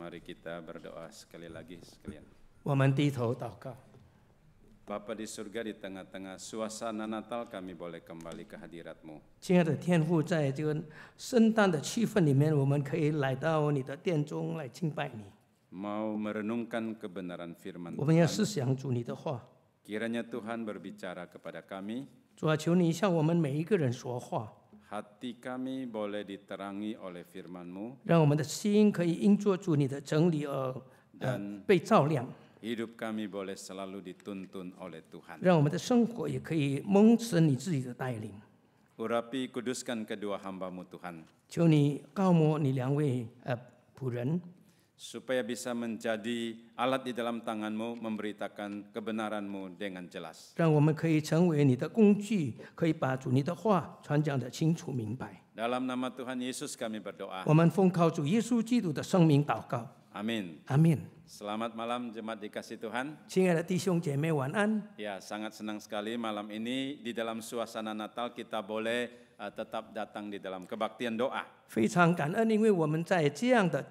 Mari kita berdoa sekali lagi sekalian. 我们低头祷告。 Bapa di surga, di tengah-tengah suasana Natal kami boleh kembali ke hadirat-Mu. 亲爱的天父，在这个圣诞的气氛里面，我们可以来到你的殿中来敬拜你。 Mau merenungkan kebenaran firman 我们要 Tuhan. 思想主你的话。 Kiranya Tuhan berbicara kepada kami, 主啊，求你向我们每一个人说话， hati kami boleh diterangi oleh firman-Mu, 让我们的心可以因着主你的真理而 dan 被照亮， hidup kami boleh selalu dituntun oleh Tuhan. 让我们的生活也可以蒙神你自己的带领。 Urapi kuduskan kedua hamba-Mu Tuhan, 求你告摩你两位仆人， supaya bisa menjadi alat di dalam tangan-Mu memberitakan kebenaran-Mu dengan jelas. 让我们可以成为你的工具，可以把主你的话传讲得清楚明白。 Dalam nama Tuhan Yesus kami berdoa. 我们奉靠主耶稣基督的圣名祷告， Amin. 阿门。 Selamat malam jemaat dikasih Tuhan. 亲爱的弟兄姐妹，晚安。 Ya, sangat senang sekali malam ini di dalam suasana Natal kita boleh tetap datang di dalam kebaktian doa. 非常感恩，因为我们在这样的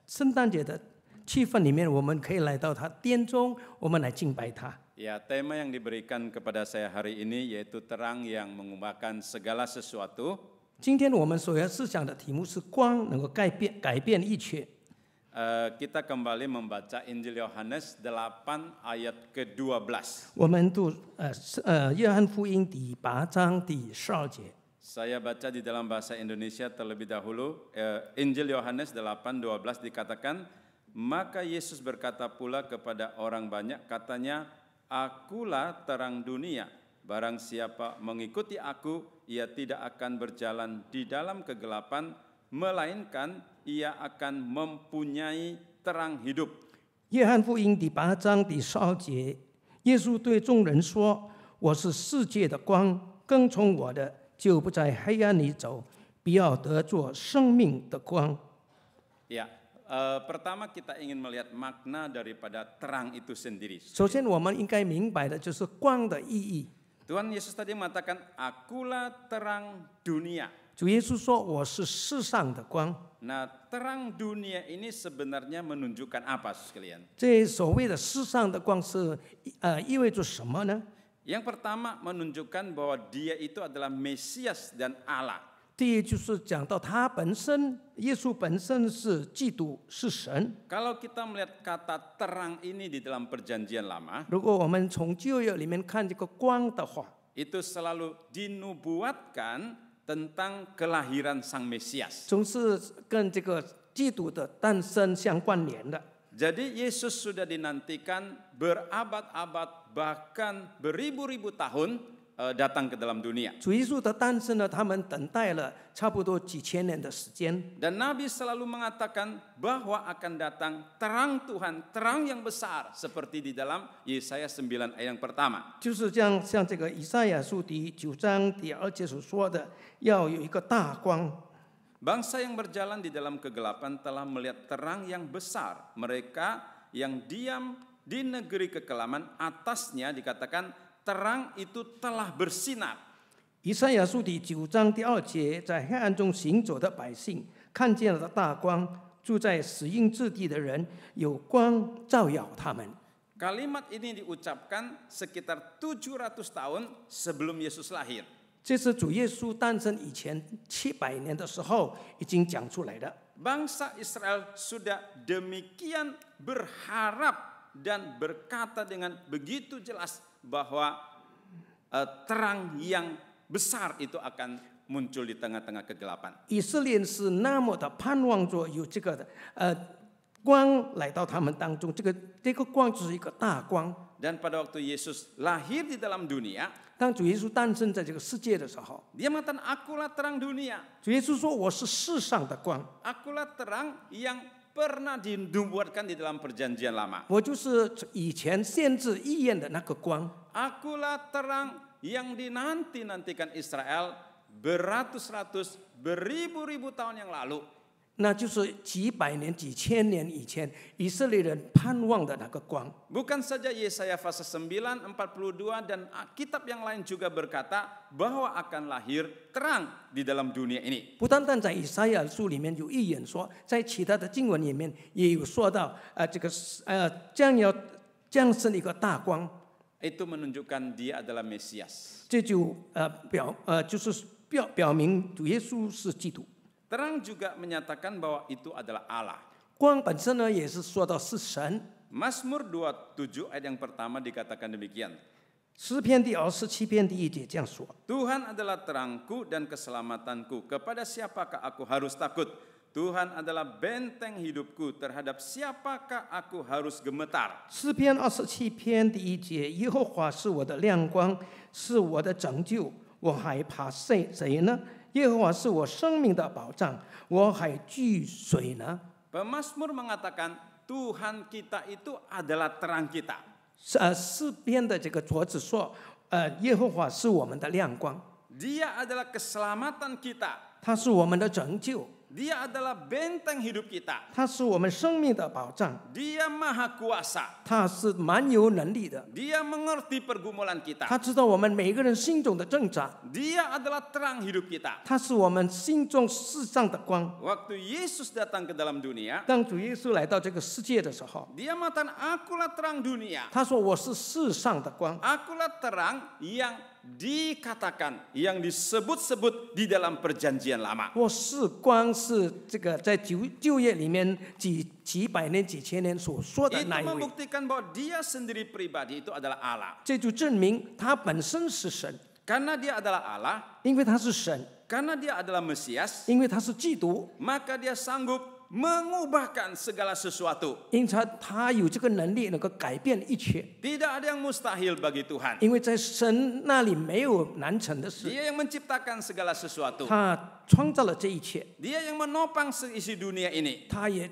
圣诞节的气氛里面，我们可以来到他殿中，我们来敬拜他。 Ya, tema yang diberikan kepada saya hari ini yaitu terang yang mengubahkan segala sesuatu. 今天我们所要思想的题目是光能够改变一切。 Kita kembali membaca Injil Yohanes 8 ayat ke-12. 我们读约翰福音第8章第12节。 Saya baca di dalam bahasa Indonesia terlebih dahulu. Injil Yohanes 8:12 dikatakan, maka Yesus berkata pula kepada orang banyak, katanya, akulah terang dunia. Barang siapa mengikuti aku, ia tidak akan berjalan di dalam kegelapan, melainkan ia akan mempunyai terang hidup. 约翰福音第8章第12节，耶稣对众人说：“我是世界的光，跟从我的，就不在黑暗里走，必要得作生命的光。” Ya, pertama kita ingin melihat makna daripada terang itu sendiri. 首先，我们应该明白的就是光的意义。 Tuhan Yesus tadi mengatakan, akulah terang dunia. 主耶稣说：“我是世上的光。” Nah, terang dunia ini sebenarnya menunjukkan apa, sekalian? 这所谓的世上的光是意味着什么呢？ Yang pertama menunjukkan bahwa dia itu adalah Mesias dan Allah. 第一就是讲到他本身，耶稣本身是基督，是神。 Kalau kita melihat kata terang ini di dalam perjanjian lama, 如果我们从旧约里面看这个光的话， itu selalu dinubuatkan tentang kelahiran sang Mesias. 总是跟这个基督的诞生相关联的。 Jadi Yesus sudah dinantikan berabad-abad bahkan beribu-ribu tahun datang ke dalam dunia. 主耶稣的诞生呢，他们等待了差不多几千年的时间。 Dan Nabi selalu mengatakan bahwa akan datang terang Tuhan, terang yang besar seperti di dalam Yesaya 9 ayat yang pertama. 就是像这个以赛亚书第9章第2节所说的，要有一个大光。 Bangsa yang berjalan di dalam kegelapan telah melihat terang yang besar. Mereka yang diam di negeri kekelaman, atasnya dikatakan terang itu telah bersinar. 以赛亚书第9章第2节，在黑暗中行走的百姓看见了大光，住在死荫之地的人有光照耀他们。 Kalimat ini diucapkan sekitar 700 tahun sebelum Yesus lahir. 这是主耶稣诞生以前700年的时候已经讲出来的。 Bangsa Israel sudah demikian berharap dan berkata dengan begitu jelas bahwa terang yang besar itu akan muncul di tengah-tengah kegelapan. 以色列是那么的盼望着有这个光来到他们当中，这个光就是一个大光。 Dan pada waktu Yesus lahir di dalam dunia, 当主耶稣诞生在这个世界的时候， dia mengatakan akulah terang dunia. 主耶稣说：“我是世上的光， Akulah terang yang pernah dinubuatkan di dalam perjanjian lama. 我就是以前先知预言的那个光。 Akulah terang yang dinanti-nantikan Israel beratus-ratus, beribu-ribu tahun yang lalu. 那就是几百年、几千年以前以色列人盼望的那个光。 Bukan saja Yesaya pasal 9, 42 dan kitab yang lain juga berkata bahwa akan lahir terang di dalam dunia ini. 不单单在以赛亚书里面有预言说，在其他的经文里面也有说到，这个将要降生一个大光， Itu menunjukkan dia adalah Mesias. 这就就是表明主耶稣是基督。 Terang juga menyatakan bahwa itu adalah Allah. 光本身呢，也是说到是神。 Mazmur 27 ayat yang pertama dikatakan demikian. 诗篇第27篇第1节这样说： Tuhan adalah terangku dan keselamatanku. Kepada siapakah aku harus takut? Tuhan adalah benteng hidupku. Terhadap siapakah aku harus gemetar? 诗篇27篇第1节，耶和华是我的亮光，是我的拯救，我还怕谁呢？耶和华是我生命的保障，我还惧谁呢？ Pemazmur mengatakan Tuhan kita itu adalah terang kita. 诗篇的这个作者说，耶和华是我们的亮光， Dia adalah keselamatan kita. 他是我们的拯救， Dia adalah benteng hidup kita. 他是我们生命的保障， Dia maha kuasa. 他是蛮有能力的， Dia mengerti pergumulan kita. 他知道我们每个人心中的挣扎， Dia adalah terang hidup kita. 他是我们心中世上的光。 Waktu Yesus datang ke dalam dunia, 当主耶稣来到这个世界的时候， dia mengatakan akulah terang dunia. 他说：“我是世上的光。” Akulah terang yang dikatakan, yang disebut-sebut di dalam perjanjian lama. 我是光，是这个在旧约里面几百年、几千年所说的 Itu 那一位。 membuktikan bahwa dia sendiri pribadi itu adalah Allah. 这就证明他本身是神， Karena dia adalah Allah, 因为他是神， karena dia adalah Mesias, 因为他是基督， maka dia sanggup mengubahkan segala sesuatu. 因此他有这个能力能够改变一切。 Tidak ada yang mustahil bagi Tuhan. 因为在神那里没有难成的事， Dia yang menciptakan segala sesuatu. 他创造了这一切， Dia yang menopang seisi dunia ini. 他也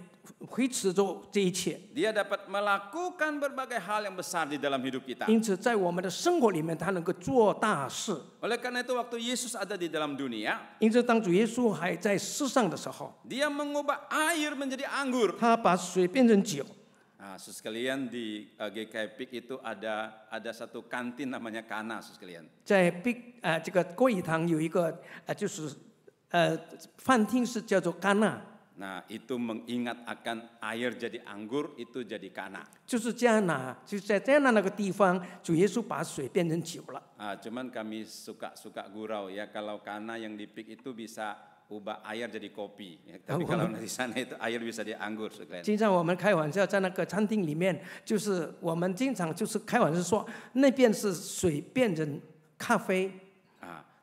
维持着这一切。 Dia dapat melakukan berbagai hal yang besar di dalam hidup kita. 因此，在我们的生活里面，他能够做大事。 Oleh karena itu waktu Yesus ada di dalam dunia, 因此，当主耶稣还在世上的时候， dia mengubah air menjadi anggur. 他把水变成酒。 Nah, saudara sekalian di GKI PIK itu ada satu kantin namanya Kana, saudara sekalian. 在这个郭义堂有一个就是饭厅是叫做戛纳， Nah, itu mengingat akan air jadi anggur, itu jadi Kana. 就是迦拿，就在迦拿那个地方，主耶稣把水变成酒了。 Cuman kami suka gurau ya, kalau Kana yang di PIK itu bisa ubah air jadi kopi. Ya, tapi kalau di sana itu air bisa jadi anggur, saudara sekalian. 经常我们开玩笑，在那个餐厅里面，就是我们经常就是开玩笑说，那边是水变成咖啡，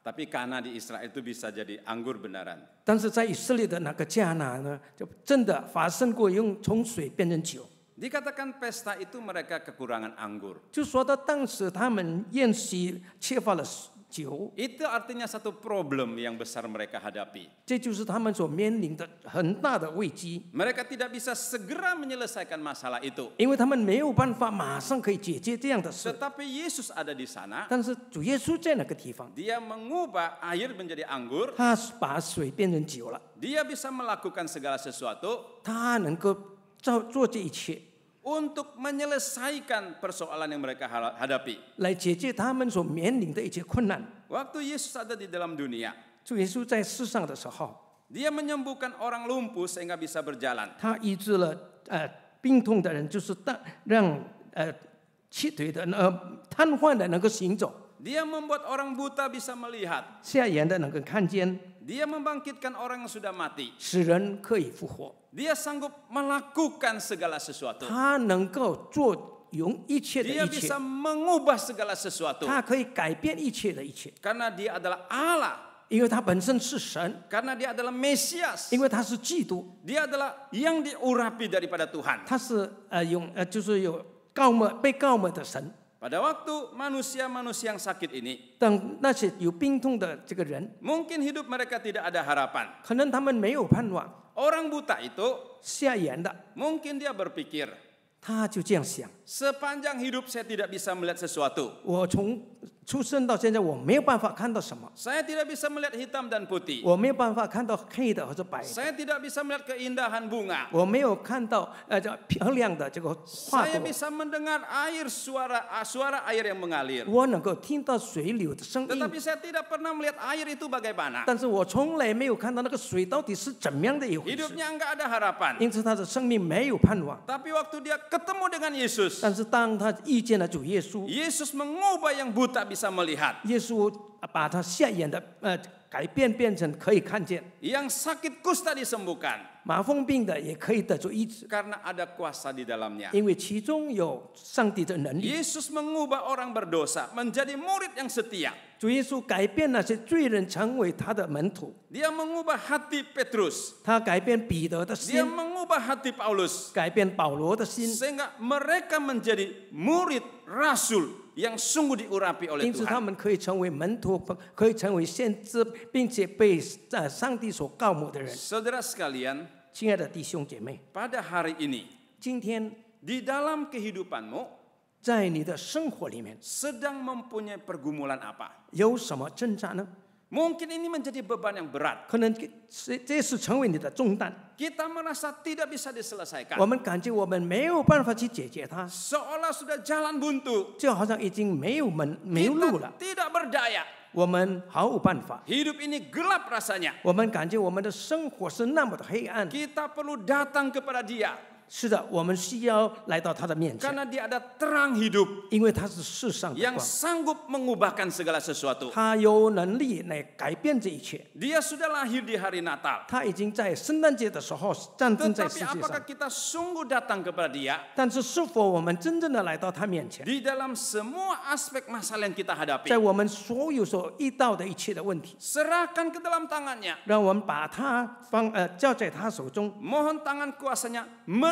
Tapi Kana di Israel itu bisa jadi anggur beneran. 但是在以色列的那个迦拿呢，就真的发生过从水变成酒。 Dikatakan pesta itu mereka kekurangan anggur. 就说到当时他们宴席缺乏了酒， Itu artinya satu problem yang besar mereka hadapi. 这就是他们所面临的很大的危机， Mereka tidak bisa segera menyelesaikan masalah itu. 因为他们没有办法马上可以解决这样的事。 Tetapi Yesus ada di sana, 但是主耶稣在那个地方， dia mengubah air menjadi anggur, 他把水变成酒了， dia bisa melakukan segala sesuatu 他能够做这一切， untuk menyelesaikan persoalan yang mereka hadapi. 来解决他们所面临的一些困难。 Waktu Yesus ada di dalam dunia, 主耶稣在世上的时候， dia menyembuhkan orang lumpuh sehingga bisa berjalan. 他医治了病痛的人，就是让瘸腿的瘫痪的能够行走， Dia membuat orang buta bisa melihat. 瞎眼的能够看见， Dia membangkitkan orang yang sudah mati. 使人可以复活。 Dia sanggup melakukan segala sesuatu. 他能够用一切的 Dia 一切， bisa mengubah segala sesuatu. 他可以改变一切的一切， Karena dia adalah Allah. 因为他本身是神， Karena dia adalah Mesias. 因为他是基督， Dia adalah yang diurapi daripada Tuhan. 他是就是有被告抹的神。 Pada waktu manusia-manusia yang sakit ini, 当那些有病痛的这个人， mungkin hidup mereka tidak ada harapan. 可能他们没有盼望， Orang buta itu 瞎眼的， mungkin dia berpikir, 他就这样想。 Sepanjang hidup saya tidak bisa melihat sesuatu. 我从出生到现在，我没有办法看到什么， Saya tidak bisa melihat hitam dan putih. 我没有办法看到黑的或者白的， Saya tidak bisa melihat keindahan bunga. 我没有看到这漂亮的这个花 Saya 朵， bisa mendengar air suara air yang mengalir. 我能够听到水流的声音， Tetapi saya tidak pernah melihat air itu bagaimana. 但是我从来没有看到那个水到底是怎么样的一回事， Hidupnya enggak ada harapan. 因此他的生命没有盼望。 Tapi waktu dia ketemu dengan Yesus, 但是当他遇见了主耶稣， Yesus mengubah yang buta bisa melihat. 耶稣把他瞎眼的改变成可以看见， Yang sakit kusta disembuhkan. 麻风病的也可以得着医治， Karena ada kuasa di dalamnya. 因为其中有上帝的能力。 Yesus mengubah orang berdosa menjadi murid yang setia. 主耶稣改变那些罪人成为他的门徒， Dia mengubah hati Petrus. 他改变彼得的 Dia 心， mengubah hati Paulus. 改变保罗的心， Sehingga mereka menjadi murid rasul yang sungguh diurapi oleh 因此他 Tuhan. 们可以成为门徒，可以成为先知，并且被上帝所告牧的人。 Saudara sekalian, 亲爱的弟兄姐妹， pada hari ini, 今天 di dalam kehidupanmu 在你的生活里面 sedang mempunyai pergumulan apa? 有什么挣扎呢？ Mungkin ini menjadi beban yang berat. 可能这是成为你的重担， Kita merasa tidak bisa 我 diselesaikan. 们感觉我们没有办法去解决它， Seolah sudah jalan buntu. 就好像已经没有路 Kita 了， tidak berdaya. 我们毫无办法。 Hidup ini gelap rasanya. 我们感觉我们的生活是那么的黑暗。 Kita perlu datang kepada Dia. 是的，我们需要来到他的面前， Karena Dia ada terang hidup 因为他是世上的 yang 光， sanggup mengubahkan segala sesuatu. 他有能力来改变这一切。 Dia sudah lahir di hari Natal. 他已经在圣诞节的时候战争在 Tetapi 世界 apakah 上， kita sungguh datang kepada Dia 但是是否我们真正的来到他面前， di dalam semua aspek masalah yang kita 在 hadapi? 我们所有所遇到的一切的问题， Serahkan ke dalam tangannya. 让我们把它交在他手中， Mohon tangan kuasanya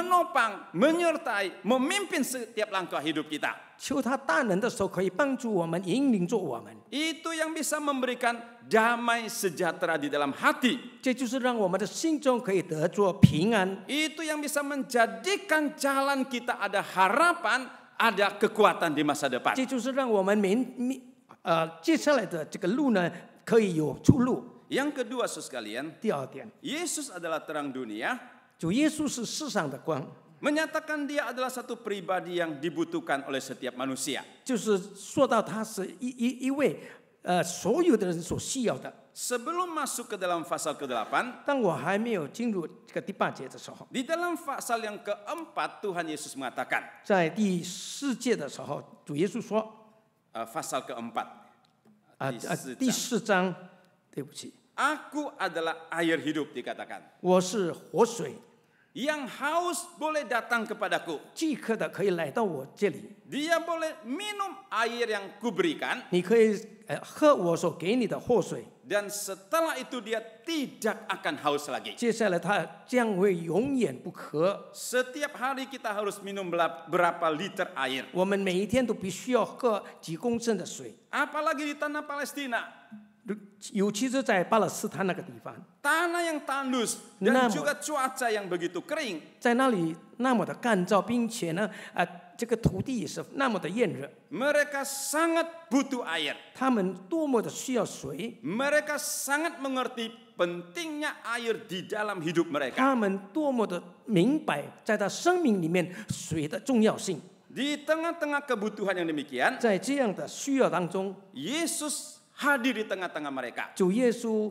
menopang, menyertai, memimpin setiap langkah hidup kita. 求他大能的手可以帮助我们，引领着我们。 Itu yang bisa memberikan damai sejahtera di dalam hati. 这就是让我们的心中可以得着平安， Itu yang bisa menjadikan jalan kita ada harapan, ada kekuatan di masa depan. 这就是让我们接下来的这个路呢可以有出路。 Yang kedua, saudara sekalian, 第二点， Yesus adalah terang dunia, 主耶稣是世上的光， menyatakan Dia adalah satu pribadi yang dibutuhkan oleh setiap manusia. 就是说到他是一位所有的人所需要的。 Sebelum masuk ke dalam pasal ke-8, 当我还没有进入这个第8节的时候， di dalam pasal yang keempat Tuhan Yesus mengatakan, 在第4节的时候，主耶稣说 pasal keempat, 第4章，对不起， Aku adalah air hidup dikatakan. 我是活水， Yang haus boleh datang kepadaku. 饥渴的可以来到我这里， Dia boleh minum air yang kuberikan. 你可以喝我所给你的活水。 Dan setelah itu dia tidak akan haus lagi. 接下来他将会永远不渴。 Setiap hari kita harus minum berapa liter air. 我们每一天都必须要喝几公升的水， Apalagi di tanah Palestina. 尤其是在巴勒斯坦那个地方， Tanah yang tandus dan Namun- juga cuaca yang begitu kering. 在那里那么的干燥，并且呢，这个土地也是那么的炎热， Mereka sangat butuh air. 他们多么的需要水， Mereka sangat mengerti pentingnya air di dalam hidup mereka. 他们多么的明白在他生命里面水的重要性。 Di tengah-tengah kebutuhan yang demikian, 在这样的需要当中， Yesus hadir di tengah-tengah mereka 主耶稣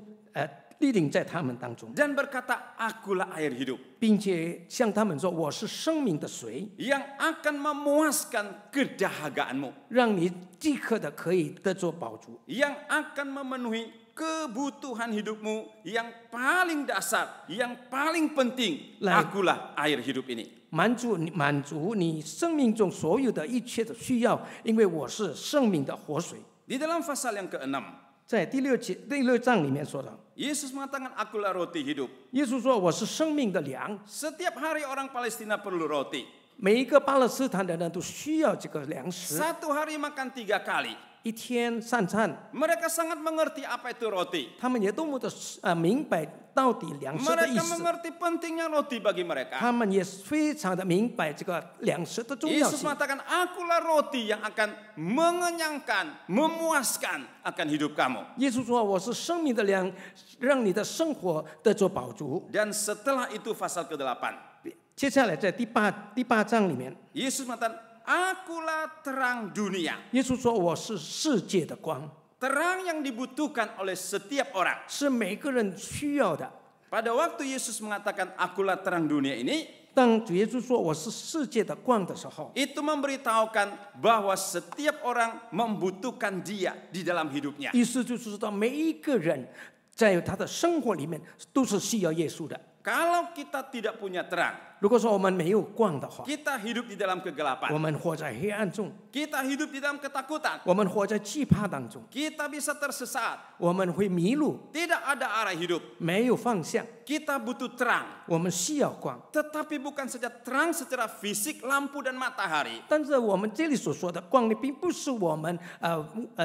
立定在他们当中， dan berkata, "Akulah air hidup 并且向他们说：“我是生命的水， yang akan memuaskan kedahagaanmu, 让你即刻的可以得着饱足， yang akan memenuhi kebutuhan hidupmu yang paling dasar, yang paling penting. Lain. Akulah air hidup ini." 满足你生命中所有的一切的需要，因为我是生命的活水。” Di dalam pasal yang ke-6, 在第6章里面说到， Yesus mengatakan, "Akulah roti hidup." 耶稣说：“我是生命的粮。 Setiap hari orang Palestina perlu roti. ”每一个巴勒斯坦的人都需要这个粮食， Satu hari makan 3 kali. 一天3餐， Mereka sangat mengerti apa itu roti. 他们也多么的明白到底粮食的意 Mereka 思， mengerti pentingnya roti bagi mereka. 他们也非常的明白这个粮食的重要 Yesus 性。 mengatakan, akulah roti yang akan mengenyangkan, memuaskan akan hidup kamu. 耶稣说：“我是生命的粮，让你的生活得着饱足。 Dan setelah itu pasal ke-8. ”接下来在第八章里面， Yesus mengatakan, akulah terang dunia. 耶稣说：“我是世界的光， Terang yang dibutuhkan oleh setiap orang. 是每个人需要的。” Pada waktu Yesus mengatakan akulah terang dunia ini, 当主耶稣说我是世界的光的时候， itu memberitahukan bahwa setiap orang membutuhkan dia di dalam hidupnya. 意思就是说每一个人在他的生活里面都是需要耶稣的。 Kalau kita tidak punya terang, 如果说我们没有光的话， kita hidup di dalam 我 kegelapan. 们活在黑暗中， Kita hidup di dalam ketakutan. 我们活在惧怕当中， Kita bisa tersesat. 我们会迷路， Tidak ada arah hidup. 没有方向。 Kita butuh terang. 我们需要光， Tetapi bukan saja terang secara fisik, lampu dan matahari. 但是我们这里所说的光呢，并不是我们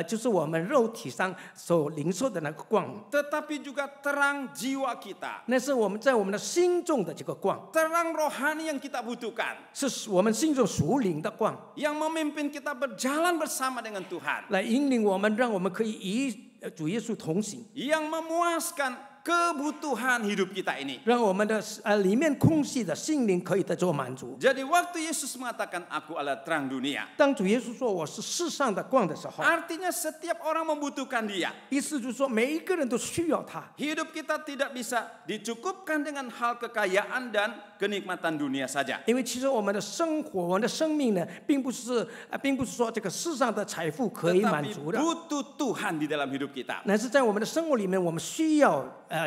就是我们肉体上所领受的那个光， Tetapi juga terang jiwa kita. 那是我们在我们的心中的这个光， Terang rohani yang kita butuhkan. 是我们心中属灵的光， Yang memimpin kita berjalan bersama dengan Tuhan. 来引领我们，让我们可以与主耶稣同行， Yang memuaskan kebutuhan hidup kita ini. 让我们的里面空虚的心灵可以得着满足。 Jadi waktu Yesus mengatakan aku adalah terang dunia. 当主耶稣说我是世上的光的时候， Artinya setiap orang membutuhkan dia. 意思就是说每一个人都需要他。 Hidup kita tidak bisa dicukupkan dengan hal kekayaan dan kenikmatan dunia saja. 因为其实我们的生活、我们的生命呢，并不是说这个世上的财富可以满 Tetapi 足的， butuh Tuhan di dalam hidup kita. 乃是在我们的生活里面，我们需要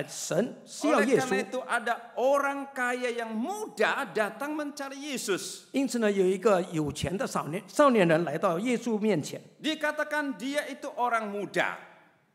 神，需要 Oleh 耶 karena 稣。 itu ada orang kaya yang muda datang mencari Yesus. 因此呢，有一个有钱的少年人来到耶稣面前， Dikatakan dia itu orang muda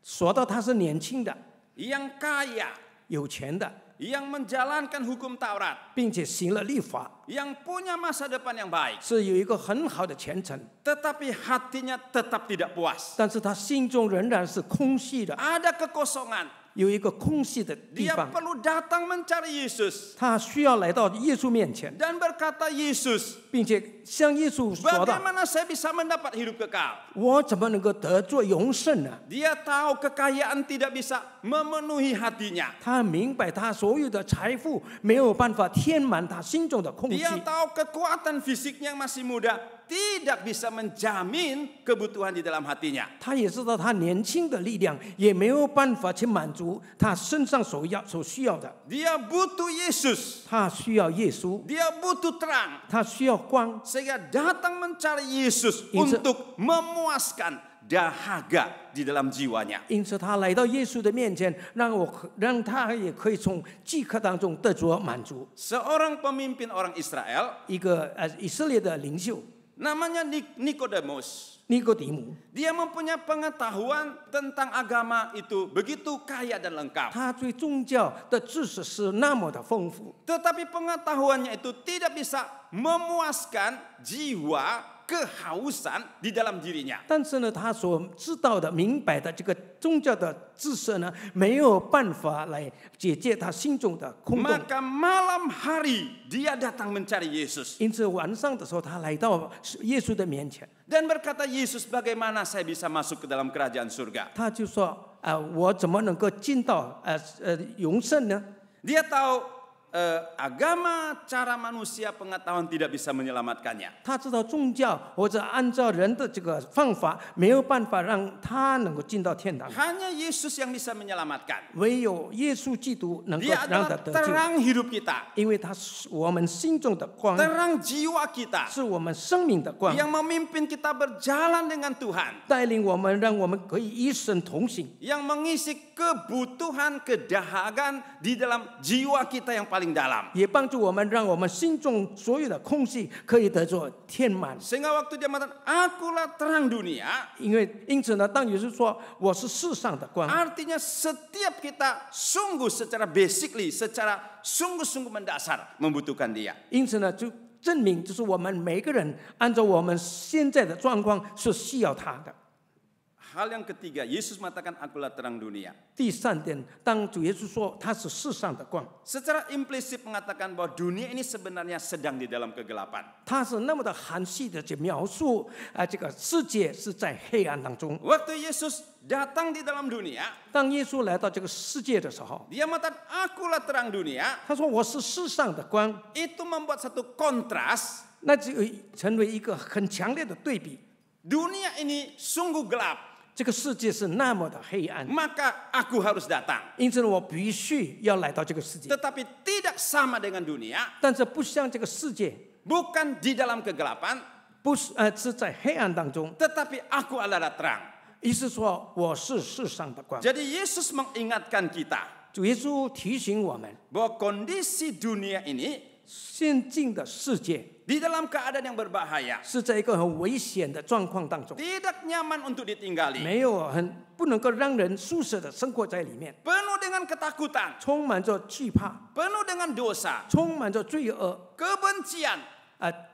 说到他是年轻的、 yang kaya, 有钱的， yang menjalankan hukum Taurat, 并且行了律法， yang punya masa depan yang baik. 是有一个很好的前程， Tetapi hatinya tetap tidak puas. 但是他心中仍然是空虚的， Ada kekosongan. 有一个空虚的地 Dia 方， perlu datang mencari Yesus 他需要来到耶稣面前， dan berkata, Yesus, 并且向耶稣说道 bagaimana saya bisa mendapat hidup kekal?：“ 我怎么能够得着永生呢？” Dia tahu kekayaan tidak bisa memenuhi hatinya. 他明白他所有的财富没有办法填满他心中的空虚， Dia tahu kekuatan fisiknya yang masih muda tidak bisa menjamin kebutuhan di dalam hatinya. 他也知道他年轻的力量也没有办法去满足他身上所需要的。 Dia butuh Yesus. 他需要耶稣， Dia butuh terang. 他需要光， Sehingga datang mencari Yesus Inse- untuk memuaskan dahaga di dalam jiwanya. 因此他来到耶稣的面前，让他也可以从饥渴当中得着满足。 Seorang pemimpin orang Israel 一个以色列的领袖 namanya Nikodemus. 尼哥底母， Dia mempunyai pengetahuan tentang agama itu begitu kaya dan lengkap. 他对宗教的知识是那么的丰富， Tetapi pengetahuannya itu tidak bisa memuaskan jiwa kehausan di dalam dirinya. 但是呢，他所知道的、明白的这个宗教的知识呢，没有办法来解决他心中的空洞。 Maka malam hari dia datang mencari Yesus 因此晚上的时候，他来到耶稣的面前， dan berkata, Yesus, bagaimana saya bisa masuk ke dalam kerajaan surga? 他就说：“我怎么能够进到永生呢？” Dia tahu agama, cara manusia, pengetahuan tidak bisa menyelamatkannya. 他知道宗教或者按照人的这个方法，没有办法让他能够进到天堂。 Hanya Yesus yang bisa menyelamatkan. 唯有耶稣基督能够 Dia 让他 adalah 得救， terang hidup kita, 因为他是我们心中的光， terang jiwa kita 是我们生命的光， yang memimpin kita berjalan dengan Tuhan, 带领我们，让我们可以与神同行， yang mengisi kebutuhan kedahagan di dalam jiwa kita yang paling dalam. 也帮助我们，让我们心中所有的空隙可以得着填满。 Sehingga waktu dia mengatakan, akulah terang dunia, 因此呢，当耶稣说我是世上的光， artinya setiap kita sungguh secara basically, secara sungguh-sungguh mendasar membutuhkan dia. 因此呢，就证明就是我们每个人按照我们现在的状况是需要他的。hal yang ketiga, Yesus mengatakan akulah terang dunia. 第3点，当主耶稣说他是世上的光， Secara implisit mengatakan bahwa dunia ini sebenarnya sedang di dalam kegelapan. 他是那么的含蓄的去描述这个世界是在黑暗当中。 Waktu Yesus datang di dalam dunia, 当耶稣来到这个世界的时候， dia mengatakan akulah terang dunia. 他说我是世上的光， Itu membuat satu kontras. 那就成为一个很强烈的对比。 Dunia ini sungguh gelap, 这个世界是那么的黑暗， maka aku harus datang. 因此我必须要来到这个世界。 Tetapi tidak sama dengan dunia, 但是不像这个世界， bukan di dalam kegelapan, 不是是在黑暗当中。 tetapi aku adalah terang. 意思说我是世上的光。 Jadi Yesus mengingatkan kita 主耶稣提醒我们， bahwa kondisi dunia ini 现今的世界 di dalam keadaan yang berbahaya, 是在一个很危险的状况当中， tidak nyaman untuk ditinggali, 没有不能够让人舒适的生活在里面， penuh dengan ketakutan, 充满着惧怕， penuh dengan dosa, 充满着罪恶 kebencian.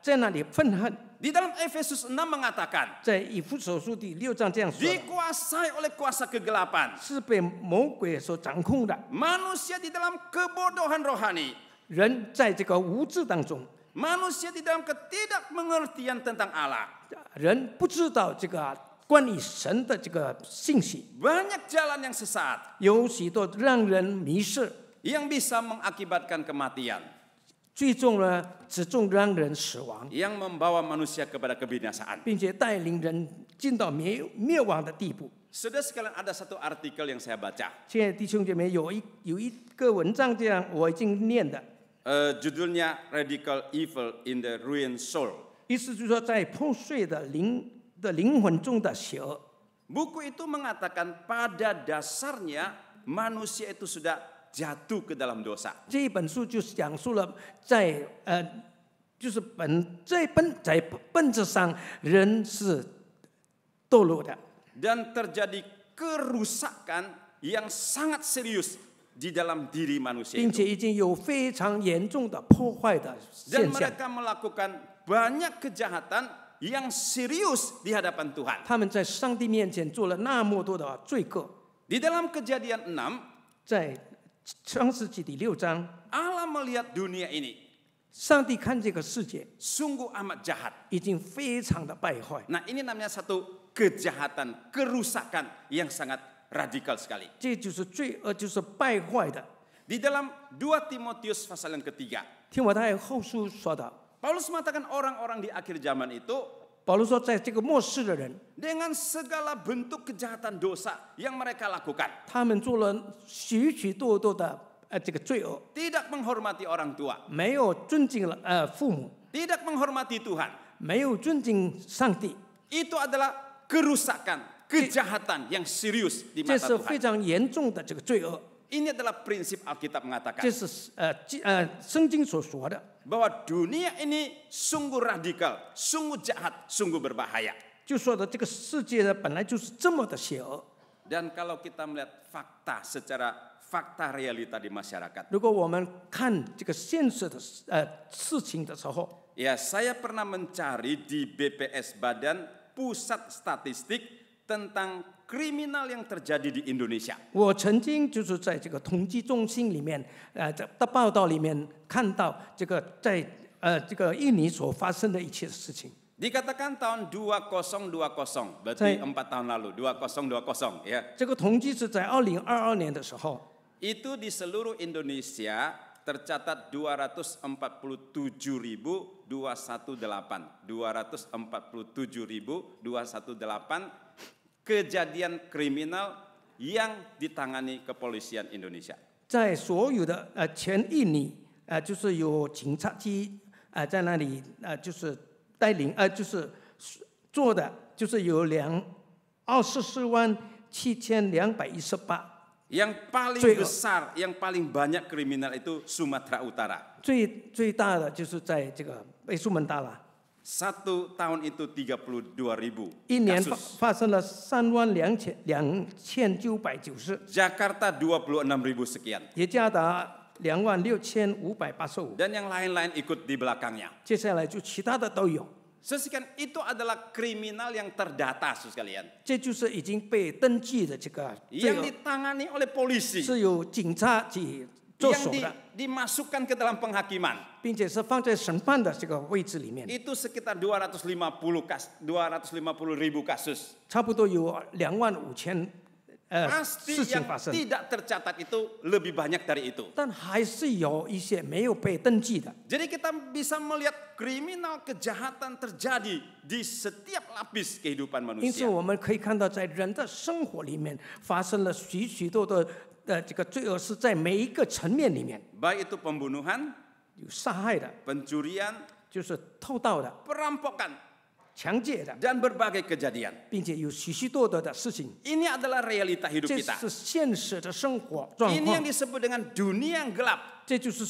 在那里愤恨。 Di dalam Efesus 6 mengatakan 在以弗所书第6章这样说的， dikuasai oleh kuasa kegelapan. 是被魔鬼所掌控的。 Manusia di dalam kebodohan rohani, 人在这个无知当中， manusia di dalam ketidakmengertian tentang Allah. 人不知道这个关于神的这个信息， Banyak jalan yang sesat 有许多让人迷失， yang bisa mengakibatkan kematian, 最终呢，只终让人死亡， yang membawa manusia kepada kebinasaan. 并且带领人进到灭亡的地步。 Saudara sekalian, ada satu artikel yang saya baca. 亲爱的弟兄姐妹，有一个文章这样，我已经念的， Judulnya Radical Evil in the Ruined Soul. 意思就是说，在破碎的灵魂中的邪恶。 Buku itu mengatakan pada dasarnya manusia itu sudah jatuh ke dalam dosa. 这一本书就是讲述了就是在本质上人是堕落的， Dan terjadi kerusakan yang sangat serius di dalam diri manusia 并 itu. 且已经有非常严重的破坏的 Dan 现象。 mereka melakukan banyak kejahatan yang serius di hadapan Tuhan. 他们在上帝面前做了那么多的罪过。 Di dalam Kejadian 6, 在创世纪第6章， Allah melihat dunia ini 上帝看这个世界 sungguh amat jahat. 已经非常的败坏， Nah, ini namanya satu kejahatan, kerusakan yang sangat radikal sekali. 这就是罪恶，就是败坏的。 Di dalam 2 Timotius pasal yang ketiga, 听我在后书说的， Paulus mengatakan orang-orang di akhir zaman itu 保罗说，在这个末世的人， dengan segala bentuk kejahatan dosa yang mereka lakukan, 他们做了许许多多的这个罪恶， tidak menghormati orang tua, 没有尊敬父母， tidak menghormati Tuhan. 没有尊敬上帝， Itu adalah kerusakan, kejahatan yang serius di 这 mata 是非 Tuhan. 常严重的这个罪恶。 Ini adalah prinsip Alkitab mengatakan 这是圣经所说的， bahwa dunia ini sungguh radikal, sungguh jahat, sungguh berbahaya. 就说的这个世界呢，本来就是这么的邪恶。 Dan kalau kita melihat fakta secara fakta realita di masyarakat, 如果我们看这个现实的事情的时候， ya saya pernah mencari di BPS Badan Pusat Statistik tentang kriminal yang terjadi di Indonesia. 我曾经就是在这个统计中心里面，的报道里面看到这个在这个印尼所发生的一切事情。 Dikatakan tahun 2020, berarti 4 tahun lalu, 2020 ya. 这个统计是在2022年的时候， Itu di seluruh Indonesia tercatat 247.218 kejadian kriminal yang ditangani kepolisian Indonesia. 在所有的全印尼就是有警察局在那里就是带领就是做的，就是有24.7218。 Yang paling besar, yang paling banyak kriminal itu Sumatera Utara. 最大的就是在这个北苏门答腊， 1 tahun itu 32.000 一年 kasus. 发生了32990， Jakarta 26.000 sekian. 也加达26585。 Dan yang lain-lain ikut di belakangnya. 接下来就其他的都有。Saudara, itu adalah kriminal yang terdata, saudara sekalian. 这就是已经被登记的这个罪 Yang 恶， ditangani oleh polisi. 是由警察去做 Yang 手的， dimasukkan ke dalam penghakiman. 并且是放在审判的这个位置里面， Itu sekitar 250.000 kasus. 差不多有25000Pasti 事情 yang 发生， tidak tercatat itu lebih banyak dari itu. 但还是有一些没有被登记的。 Jadi kita bisa melihat kriminal kejahatan terjadi di setiap lapis kehidupan 因此， manusia. 我们可以看到，在人的生活里面发生了许许多多的这个罪恶，是在每一个层面里面 Baik itu pembunuhan, 有杀害的， pencurian, 就是偷盗的、 perampokan, 强奸的， dan berbagai kejadian. 并且有许许多多的事情。 Ini adalah realita hidup 这 kita. 是现实的生活状 Ini 况 yang，disebut dengan dunia yang gelap. 这就是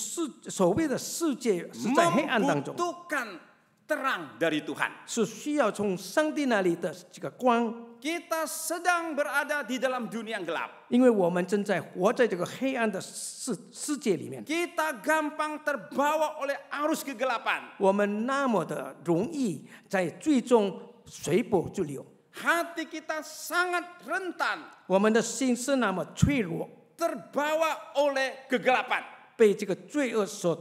所谓的世界是在黑暗当中， Membutuhkan terang dari Tuhan. 是需要从上帝那里的这个光。 Kita sedang berada di dalam dunia yang gelap. 因为我们正在活在这个黑暗的世界里面， Kita gampang terbawa oleh arus kegelapan. 我们那么的容易在最终随波逐流， Hati kita sangat rentan 我们的心是那么脆弱， terbawa oleh kegelapan. 被这个罪恶所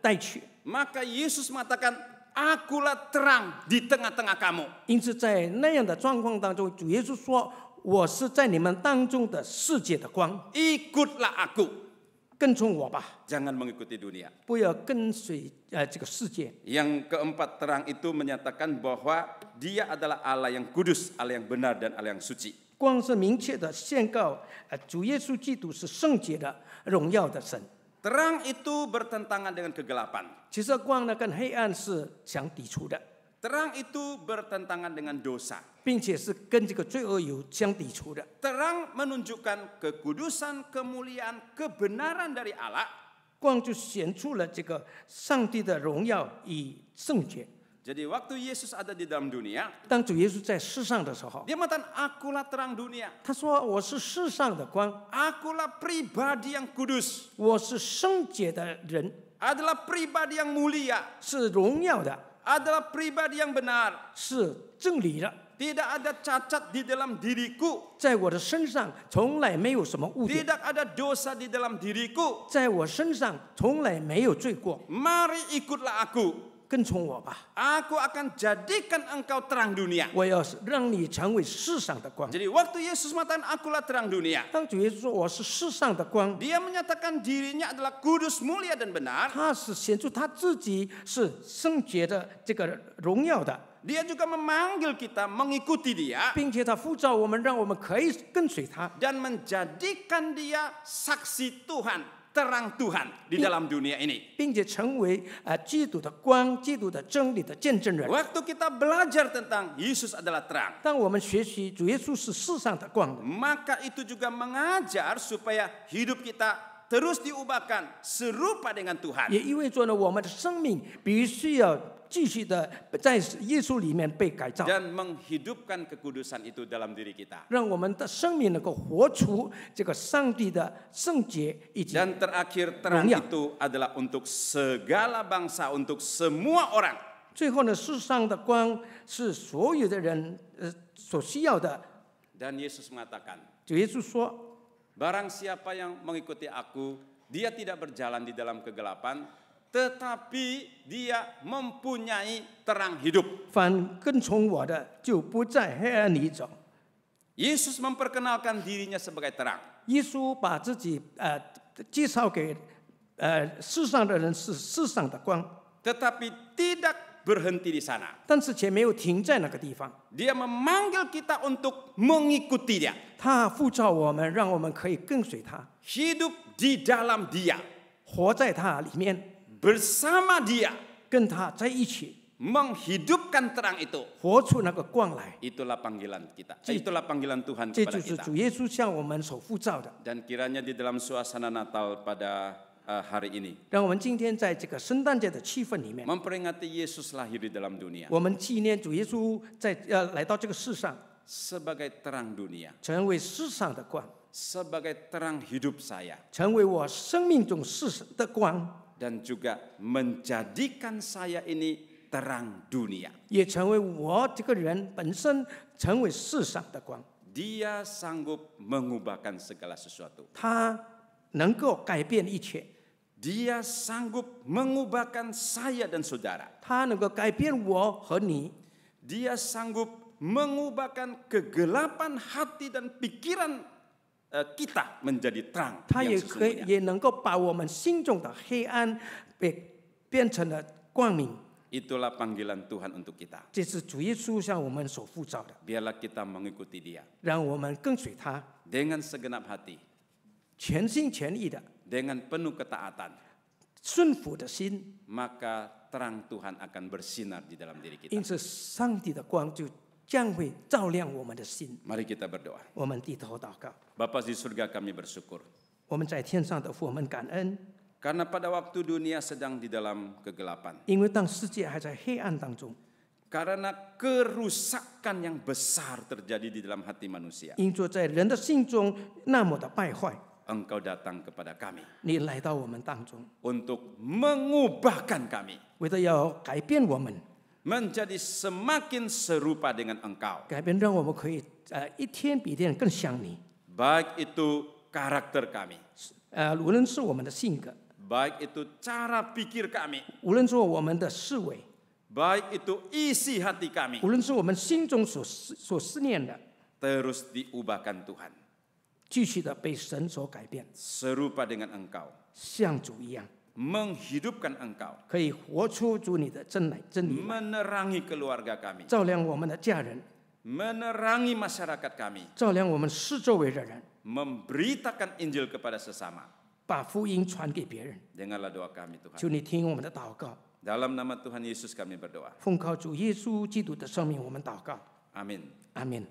带去。 Maka Yesus mengatakan, Akulah terang di tengah-tengah kamu. 因此，在那样的状况当中，主耶稣说：“我是在你们当中的世界的光， Ikutlah aku. 跟从我吧， Jangan mengikuti dunia. 不要跟随这个世界。” Yang keempat, terang itu menyatakan bahwa Dia adalah Allah yang kudus, Allah yang benar, dan Allah yang suci. 光是明确的宣告，主耶稣基督是圣洁的、荣耀的神。 Terang itu bertentangan dengan kegelapan. 其实光呢跟黑暗是相抵触的， Terang itu bertentangan dengan dosa. 并且是跟这个罪恶有相抵触的。 Terang menunjukkan kekudusan, kemuliaan, kebenaran dari Allah. 光就显出了这个上帝的荣耀与圣洁。 Jadi waktu Yesus ada di dalam dunia, 当主耶稣在世上的时候， Dia mengatakan, Akulah terang dunia. 他说：“我是世上的光， Akulah pribadi yang kudus. 我是圣洁的人， Adalah pribadi yang mulia. 是荣耀的， Adalah pribadi yang benar. 是正理的。 Tidak ada cacat di dalam diriku. 在我的身上从来没有什么污点， Tidak ada dosa di dalam diriku. 在我身上从来没有罪过。 Mari ikutlah aku. 跟从我吧， Aku akan jadikan engkau terang dunia. 我要让你成为世上的光。” Jadi waktu Yesus mengatakan akulah terang dunia, 当主耶稣说：“我是世上的光”， Dia menyatakan dirinya adalah kudus, mulia, dan benar. 他是显出他自己是圣洁的这个荣耀的， Dia juga memanggil kita mengikuti Dia 并且他呼召我们，让我们可以跟随他， dan menjadikan Dia saksi Tuhan, terang Tuhan di dalam dunia ini. 并且成为基督的光、基督的真理的见证人。 Waktu kita belajar tentang Yesus adalah terang, 当我们学习主耶稣是世上的光， maka itu juga mengajar supaya hidup kita terus diubahkan serupa dengan Tuhan. 也意味着呢，我们的生命必须要继续的在耶稣里面被改造， Dan menghidupkan kekudusan itu dalam diri kita. 让我们的生命能够活出这个上帝的圣洁以及 Dan terakhir, terang Ruang. itu adalah untuk segala bangsa, untuk semua orang. 最后呢，世上的光是所有的人所需要的。 Dan Yesus mengatakan, 主耶稣说：“ barang siapa yang mengikuti aku, dia tidak berjalan di dalam kegelapan, tetapi dia mempunyai terang hidup. 凡跟从我的，就不在黑暗里走。” Yesus memperkenalkan dirinya sebagai terang. 耶稣把自己介绍给世上的人是世上的光， Tetapi tidak berhenti di sana. 但是却没有停在那个地方。 Dia memanggil kita untuk mengikuti dia. 他呼召我们，让我们可以跟随他， Hidup di dalam dia. 活在他里面， Bersama dia. 跟他在一起， Menghidupkan terang itu. 活出那个光来。 Itulah panggilan kita. Itulah panggilan Tuhan 这 kepada 就是 kita. 主耶稣向我们所呼召的。 Dan kiranya di dalam suasana Natal pada hari ini 让我们今天在这个圣诞节的气氛里面， memperingati Yesus lahir di dalam dunia 我们纪念主耶稣在来到这个世上， sebagai terang dunia, 成为世上的光， sebagai terang hidup saya, 成为我生命中世的光， dan juga menjadikan saya ini terang dunia. 也成为我这个人本身成为世上的光。 Dia sanggup mengubahkan segala sesuatu. 他能够改变一切， Dia sanggup mengubahkan saya dan saudara. 他能够改变我和你， Dia sanggup mengubahkan kegelapan hati dan pikiran kita menjadi terang 他 yang 也可以 sesungguhnya. 也能够把我们心中的黑暗变成了光明。 Itulah panggilan Tuhan untuk kita. 这是主耶稣向我们所呼召的， Biarlah kita mengikuti Dia 让我们跟随他， dengan segenap hati, 全心全意的 dengan penuh ketaatan. 顺服的心， Maka terang Tuhan akan bersinar di dalam diri kita. 因此上帝的光就将会照亮我们的心。 Mari kita berdoa. 我们低头祷告， Bapa di surga, kami bersyukur. 我们在天上的父，我们感恩， Karena pada waktu dunia sedang di dalam kegelapan. 因为当世界还在黑暗当中， Karena kerusakan yang besar terjadi di dalam hati manusia. 因着在人的心中那么的败坏， Engkau datang kepada kami 你来到我们当中， untuk mengubahkan kami 为了要改变我们， menjadi semakin serupa dengan Engkau. 改变让我们可以一天比一天更像你。 Baik itu karakter kami, 无论是我们的性格， baik itu cara pikir kami, 无论是我们的思维， baik itu isi hati kami, 无论是我们心中所思念的， terus diubahkan Tuhan. 继续的被神所改变， Serupa dengan Engkau, 像主一样， menghidupkan Engkau, 可以活出主你的真理， menerangi keluarga kami, 照亮我们的家人， menerangi masyarakat kami, 照亮我们四周围的人， memberitakan Injil kepada sesama. 把福音传给别人。 Dengarlah doa kami Tuhan. 求你听我们的祷告， Dalam nama Tuhan Yesus kami berdoa. 奉靠主耶稣基督的生命，我们祷告， Amin. 阿门。